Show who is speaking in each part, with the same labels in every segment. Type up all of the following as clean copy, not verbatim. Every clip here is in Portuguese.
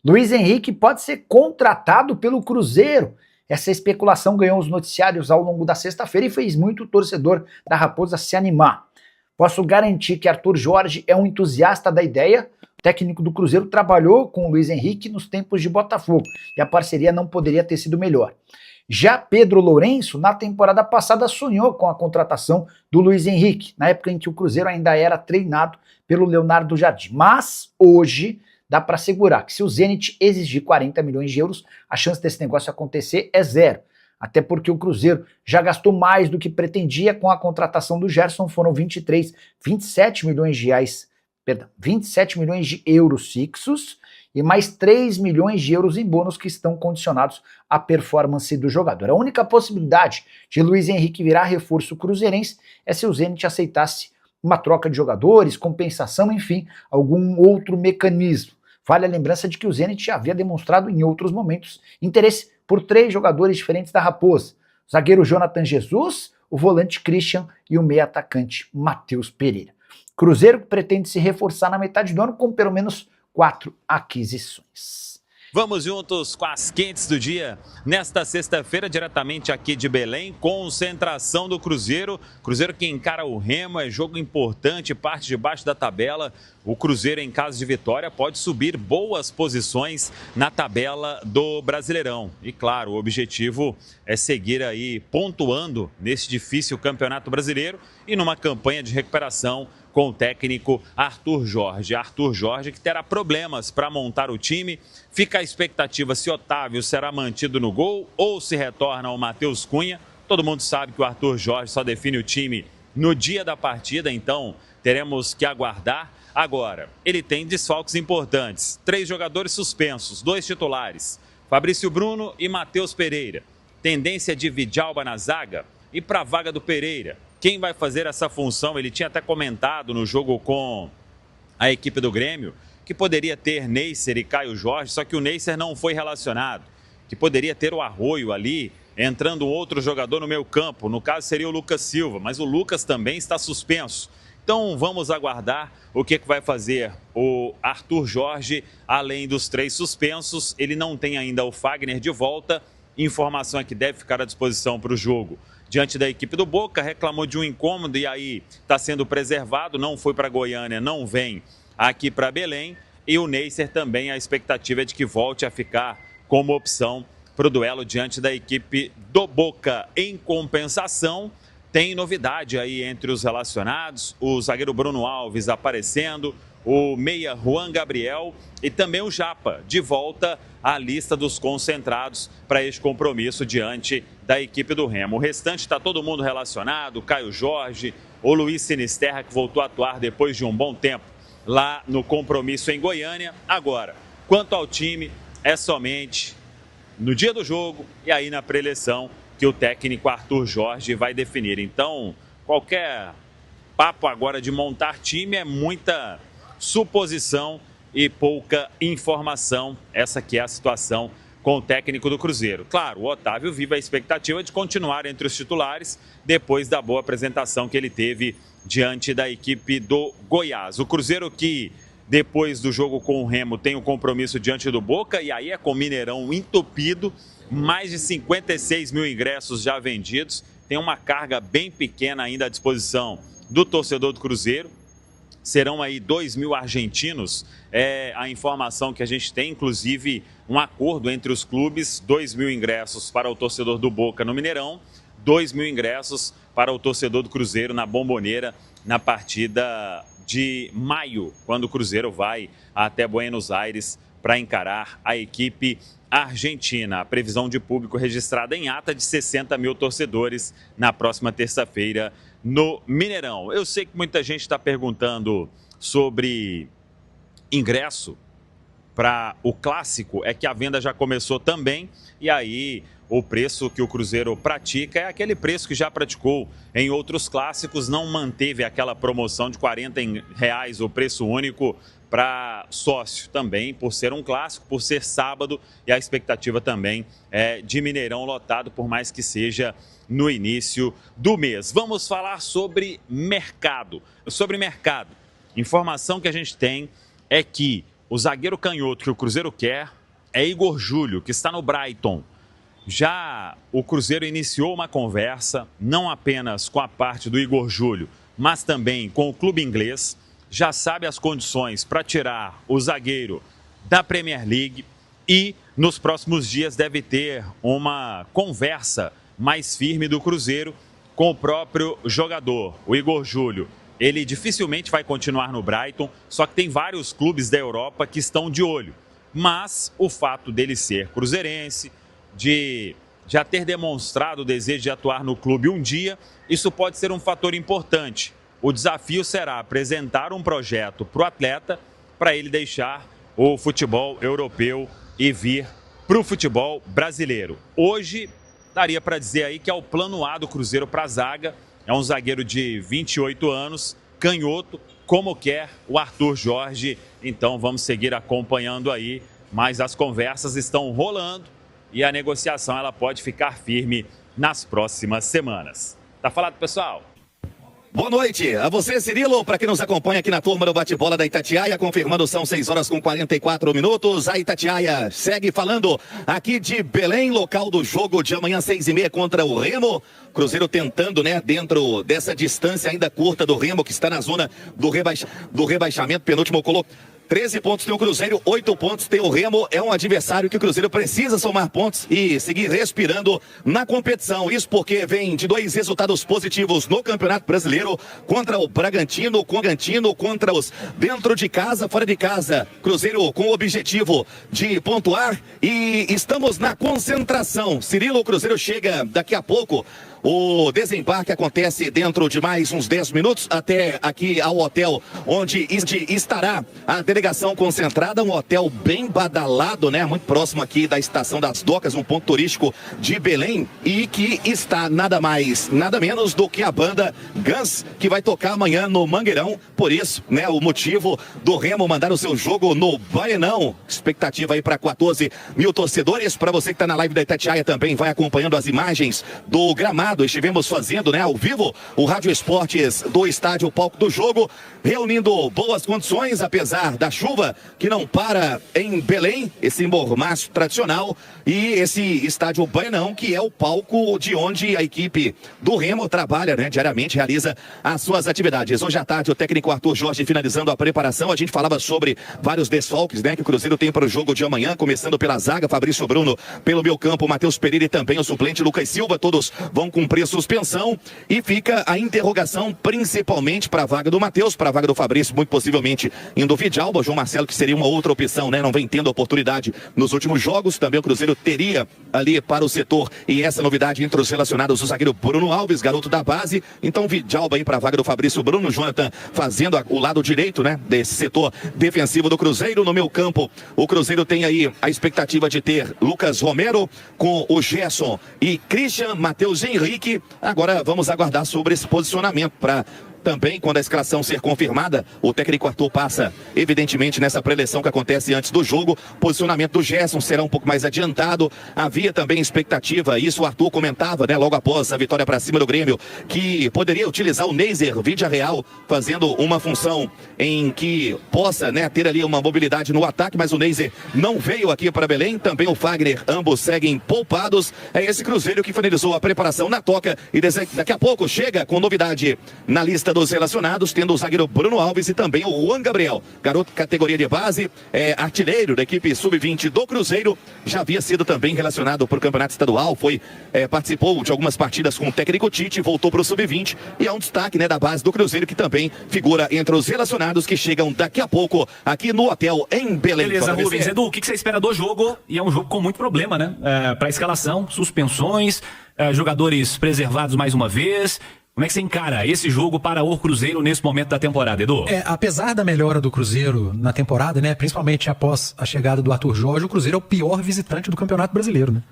Speaker 1: Luiz Henrique pode ser contratado pelo Cruzeiro. Essa especulação ganhou os noticiários ao longo da sexta-feira e fez muito torcedor da Raposa se animar. Posso garantir que Arthur Jorge é um entusiasta da ideia. O técnico do Cruzeiro trabalhou com o Luiz Henrique nos tempos de Botafogo e a parceria não poderia ter sido melhor. Já Pedro Lourenço, na temporada passada, sonhou com a contratação do Luiz Henrique, na época em que o Cruzeiro ainda era treinado pelo Leonardo Jardim. Mas hoje dá para assegurar que se o Zenit exigir 40 milhões de euros, a chance desse negócio acontecer é zero. Até porque o Cruzeiro já gastou mais do que pretendia com a contratação do Gerson, foram 27 milhões de reais, 27 milhões de euros fixos e mais 3 milhões de euros em bônus que estão condicionados à performance do jogador. A única possibilidade de Luiz Henrique virar reforço cruzeirense é se o Zenit aceitasse uma troca de jogadores, compensação, enfim, algum outro mecanismo. Vale a lembrança de que o Zenit já havia demonstrado em outros momentos interesse por 3 jogadores diferentes da Raposa: o zagueiro Jonathan Jesus, o volante Christian e o meio atacante Matheus Pereira. Cruzeiro pretende se reforçar na metade do ano com pelo menos 4 aquisições.
Speaker 2: Vamos juntos com as quentes do dia. Nesta sexta-feira, diretamente aqui de Belém, concentração do Cruzeiro. Cruzeiro que encara o Remo, é jogo importante, parte de baixo da tabela. O Cruzeiro, em caso de vitória, pode subir boas posições na tabela do Brasileirão. E claro, o objetivo é seguir aí pontuando nesse difícil Campeonato Brasileiro e numa campanha de recuperação com o técnico Arthur Jorge. Arthur Jorge que terá problemas para montar o time. Fica a expectativa se Otávio será mantido no gol ou se retorna o Matheus Cunha. Todo mundo sabe que o Arthur Jorge só define o time no dia da partida, então teremos que aguardar. Agora, ele tem desfalques importantes. 3 jogadores suspensos, 2 titulares. Fabrício Bruno e Matheus Pereira. Tendência de Vidalba na zaga e para a vaga do Pereira. Quem vai fazer essa função? Ele tinha até comentado no jogo com a equipe do Grêmio que poderia ter Neisser e Caio Jorge, só que o Neisser não foi relacionado. Que poderia ter o Arroio ali, entrando outro jogador no meio campo. No caso seria o Lucas Silva, mas o Lucas também está suspenso. Então vamos aguardar o que vai fazer o Arthur Jorge, além dos 3 suspensos. Ele não tem ainda o Fagner de volta. Informação é que deve ficar à disposição para o jogo diante da equipe do Boca, reclamou de um incômodo e aí está sendo preservado, não foi para Goiânia, não vem aqui para Belém. E o Neisser também, a expectativa é de que volte a ficar como opção para o duelo diante da equipe do Boca. Em compensação, tem novidade aí entre os relacionados, o zagueiro Bruno Alves aparecendo, o meia Juan Gabriel e também o Japa, de volta à lista dos concentrados para este compromisso diante da equipe do Remo. O restante está todo mundo relacionado, Caio Jorge, o Luiz Sinisterra, que voltou a atuar depois de um bom tempo lá no compromisso em Goiânia. Agora, quanto ao time, é somente no dia do jogo e aí na pré-eleição que o técnico Arthur Jorge vai definir. Então, qualquer papo agora de montar time é muita suposição e pouca informação. Essa que é a situação com o técnico do Cruzeiro. Claro, o Otávio vive a expectativa de continuar entre os titulares depois da boa apresentação que ele teve diante da equipe do Goiás. O Cruzeiro que, depois do jogo com o Remo, tem o compromisso diante do Boca e aí é com o Mineirão entupido, mais de 56 mil ingressos já vendidos, tem uma carga bem pequena ainda à disposição do torcedor do Cruzeiro. Serão aí 2 mil argentinos, é a informação que a gente tem, inclusive um acordo entre os clubes, 2 mil ingressos para o torcedor do Boca no Mineirão, 2 mil ingressos para o torcedor do Cruzeiro na Bomboneira na partida de maio, quando o Cruzeiro vai até Buenos Aires para encarar a equipe argentina. A previsão de público registrada em ata de 60 mil torcedores na próxima terça-feira no Mineirão. Eu sei que muita gente está perguntando sobre ingresso para o clássico, é que a venda já começou também e aí o preço que o Cruzeiro pratica é aquele preço que já praticou em outros clássicos, não manteve aquela promoção de R$ 40 o preço único para sócio também, por ser um clássico, por ser sábado e a expectativa também é de Mineirão lotado, por mais que seja no início do mês. Vamos falar sobre mercado. Informação que a gente tem é que o zagueiro canhoto que o Cruzeiro quer é Igor Júlio, que está no Brighton. Já o Cruzeiro iniciou uma conversa, não apenas com a parte do Igor Júlio, mas também com o clube inglês. Já sabe as condições para tirar o zagueiro da Premier League e nos próximos dias deve ter uma conversa mais firme do Cruzeiro com o próprio jogador, o Igor Júlio. Ele dificilmente vai continuar no Brighton, só que tem vários clubes da Europa que estão de olho. Mas o fato dele ser cruzeirense, de já ter demonstrado o desejo de atuar no clube um dia, isso pode ser um fator importante. O desafio será apresentar um projeto para o atleta, para ele deixar o futebol europeu e vir para o futebol brasileiro. Hoje, daria para dizer aí que é o plano A do Cruzeiro para a zaga. É um zagueiro de 28 anos, canhoto, como quer o Arthur Jorge. Então vamos seguir acompanhando aí, mas as conversas estão rolando e a negociação ela pode ficar firme nas próximas semanas. Tá falado, pessoal?
Speaker 3: Boa noite a você, Cirilo, para quem nos acompanha aqui na turma do bate-bola da Itatiaia, confirmando são 6 horas com 44 minutos, a Itatiaia segue falando aqui de Belém, local do jogo de amanhã 6h30 contra o Remo, Cruzeiro tentando, né, dentro dessa distância ainda curta do Remo, que está na zona do rebaixamento, penúltimo colocado. 13 pontos tem o Cruzeiro, 8 pontos tem o Remo. É um adversário que o Cruzeiro precisa somar pontos e seguir respirando na competição. Isso porque vem de 2 resultados positivos no Campeonato Brasileiro contra o Bragantino, contra os dentro de casa, fora de casa. Cruzeiro com o objetivo de pontuar e estamos na concentração. Cirilo, o Cruzeiro chega daqui a pouco. O desembarque acontece dentro de mais uns 10 minutos até aqui ao hotel onde estará a delegação concentrada, um hotel bem badalado, né? Muito próximo aqui da Estação das Docas, um ponto turístico de Belém e que está nada mais, nada menos do que a banda Guns, que vai tocar amanhã no Mangueirão. Por isso, né, o motivo do Remo mandar o seu jogo no Baianão. Expectativa aí para 14 mil torcedores. Para você que está na live da Itatiaia também vai acompanhando as imagens do gramado. Estivemos fazendo, né, ao vivo o Rádio Esportes do estádio Palco do Jogo, reunindo boas condições, apesar da chuva que não para em Belém, esse mormaço tradicional, e esse estádio Baianão, que é o palco de onde a equipe do Remo trabalha, né, diariamente, realiza as suas atividades. Hoje à tarde, o técnico Arthur Jorge finalizando a preparação, a gente falava sobre vários desfalques, né, que o Cruzeiro tem para o jogo de amanhã, começando pela zaga, Fabrício Bruno pelo meio campo, Matheus Pereira e também o suplente Lucas Silva, todos vão cumprir suspensão e fica a interrogação principalmente para a vaga do Matheus, para a vaga do Fabrício, muito possivelmente indo Vidalba, João Marcelo, que seria uma outra opção, né? Não vem tendo oportunidade nos últimos jogos. Também o Cruzeiro teria ali para o setor, e essa novidade entre os relacionados, o zagueiro Bruno Alves, garoto da base. Então Vidalba aí para a vaga do Fabrício Bruno, Jonathan fazendo o lado direito, né, desse setor defensivo do Cruzeiro. No meio campo, o Cruzeiro tem aí a expectativa de ter Lucas Romero com o Gerson e Christian, Matheus Henrique. Agora vamos aguardar sobre esse posicionamento para também, quando a escalação ser confirmada, o técnico Arthur passa, evidentemente, nessa preleção que acontece antes do jogo. Posicionamento do Gerson será um pouco mais adiantado. Havia também expectativa, isso o Arthur comentava, né, logo após a vitória para cima do Grêmio, que poderia utilizar o Neiser Vídea-Real, fazendo uma função em que possa, né, ter ali uma mobilidade no ataque, mas o Neiser não veio aqui para Belém. Também o Fagner, ambos seguem poupados. É esse Cruzeiro que finalizou a preparação na toca e daqui a pouco chega com novidade na lista dos relacionados, tendo o zagueiro Bruno Alves e também o Juan Gabriel, garoto categoria de base, artilheiro da equipe sub-20 do Cruzeiro, já havia sido também relacionado para o campeonato estadual, participou de algumas partidas com o técnico Tite, voltou para o sub-20 e é um destaque, né, da base do Cruzeiro, que também figura entre os relacionados que chegam daqui a pouco aqui no hotel em Belém.
Speaker 4: Beleza, Rubens. Edu, o que você espera do jogo? E é um jogo com muito problema, né? Para a escalação, suspensões, jogadores preservados mais uma vez. Como é que você encara esse jogo para o Cruzeiro nesse momento da temporada, Edu?
Speaker 5: Apesar da melhora do Cruzeiro na temporada, né, principalmente após a chegada do Arthur Jorge, o Cruzeiro é o pior visitante do Campeonato Brasileiro, né?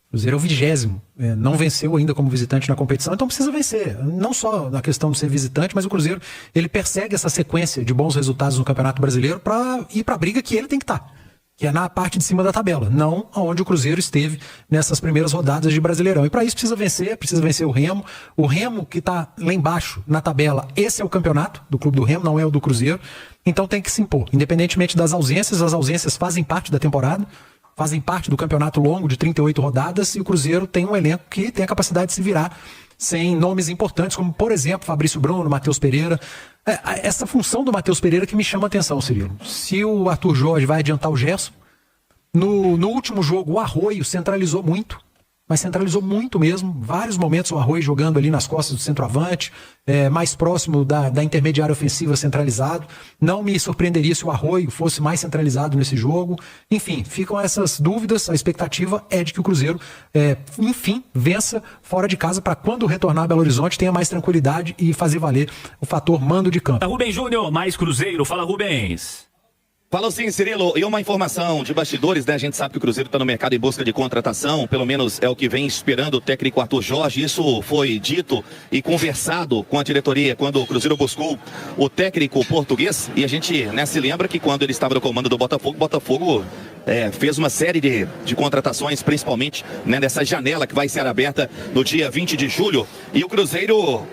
Speaker 5: O Cruzeiro é o 20º, não venceu ainda como visitante na competição, então precisa vencer. Não só na questão de ser visitante, mas o Cruzeiro, ele persegue essa sequência de bons resultados no Campeonato Brasileiro para ir para a briga que ele tem que estar. que é na parte de cima da tabela, não aonde o Cruzeiro esteve nessas primeiras rodadas de Brasileirão. E para isso precisa vencer o Remo. O Remo que está lá embaixo na tabela, esse é o campeonato do Clube do Remo, não é o do Cruzeiro. Então tem que se impor, independentemente das ausências. As ausências fazem parte da temporada, fazem parte do campeonato longo de 38 rodadas, e o Cruzeiro tem um elenco que tem a capacidade de se virar sem nomes importantes, como, por exemplo, Fabrício Bruno, Matheus Pereira. Essa função do Matheus Pereira que me chama a atenção, Cirilo. Se o Arthur Jorge vai adiantar o Gerson, no último jogo o Arroio centralizou muito, mas centralizou muito mesmo. Vários momentos o Arroio jogando ali nas costas do centroavante, mais próximo da intermediária ofensiva, centralizado. Não me surpreenderia se o Arroio fosse mais centralizado nesse jogo. Enfim, ficam essas dúvidas. A expectativa é de que o Cruzeiro, enfim, vença fora de casa, para quando retornar a Belo Horizonte tenha mais tranquilidade e fazer valer o fator mando de campo.
Speaker 4: Rubens Júnior, mais Cruzeiro. Fala, Rubens.
Speaker 3: Falou sim, Cirilo. E uma informação de bastidores, né? A gente sabe que o Cruzeiro está no mercado em busca de contratação, pelo menos é o que vem esperando o técnico Arthur Jorge. Isso foi dito e conversado com a diretoria quando o Cruzeiro buscou o técnico português. E a gente, né, se lembra que quando ele estava no comando do Botafogo, fez uma série de contratações, principalmente, né, nessa janela que vai ser aberta no dia 20 de julho. E o Cruzeiro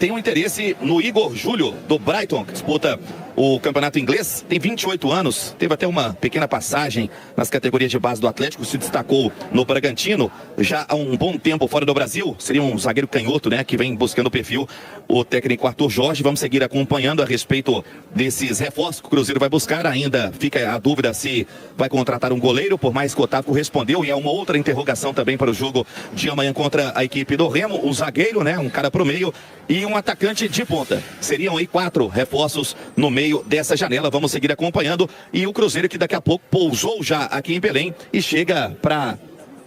Speaker 3: tem um interesse no Igor Júlio, do Brighton, que disputa o campeonato inglês, tem 28 anos, teve até uma pequena passagem nas categorias de base do Atlético, se destacou no Bragantino, já há um bom tempo fora do Brasil, seria um zagueiro canhoto, né, que vem buscando o perfil, o técnico Arthur Jorge. Vamos seguir acompanhando a respeito desses reforços que o Cruzeiro vai buscar. Ainda fica a dúvida se vai contratar um goleiro, por mais que o Otávio respondeu, e é uma outra interrogação também para o jogo de amanhã contra a equipe do Remo. Um zagueiro, né, um cara pro meio, e um atacante de ponta. Seriam aí 4 reforços no meio dessa janela. Vamos seguir acompanhando. E o Cruzeiro que daqui a pouco pousou já aqui em Belém e chega para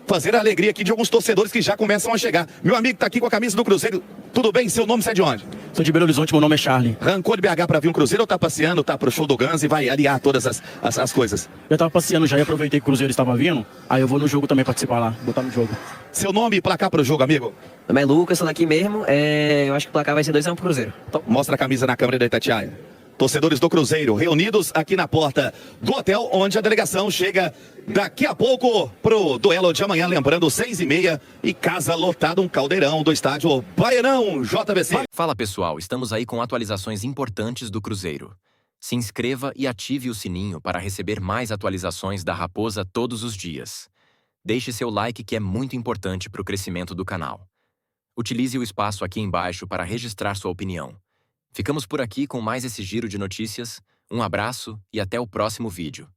Speaker 3: fazer a alegria aqui de alguns torcedores que já começam a chegar. Meu amigo está aqui com a camisa do Cruzeiro. Tudo bem? Seu nome, você é de onde?
Speaker 6: Sou de Belo Horizonte, meu nome é Charlie.
Speaker 3: Arrancou de BH para vir um Cruzeiro ou tá passeando, tá pro show do Guns e vai aliar todas as coisas?
Speaker 6: Eu tava passeando já e aproveitei que o Cruzeiro estava vindo. Aí eu vou no jogo também participar lá, botar no jogo.
Speaker 3: Seu nome e placar pro jogo, amigo?
Speaker 7: Meu nome é Lucas, sou daqui mesmo. Eu acho que o placar vai ser 2-1 pro Cruzeiro.
Speaker 3: Mostra a camisa na câmera da Itatiaia. Torcedores do Cruzeiro reunidos aqui na porta do hotel, onde a delegação chega daqui a pouco pro duelo de amanhã. Lembrando, 6h30 e casa lotada, um caldeirão do estádio Baianão, JVC.
Speaker 8: Fala pessoal, estamos aí com atualizações importantes do Cruzeiro. Se inscreva e ative o sininho para receber mais atualizações da Raposa todos os dias. Deixe seu like, que é muito importante para o crescimento do canal. Utilize o espaço aqui embaixo para registrar sua opinião. Ficamos por aqui com mais esse giro de notícias. Um abraço e até o próximo vídeo.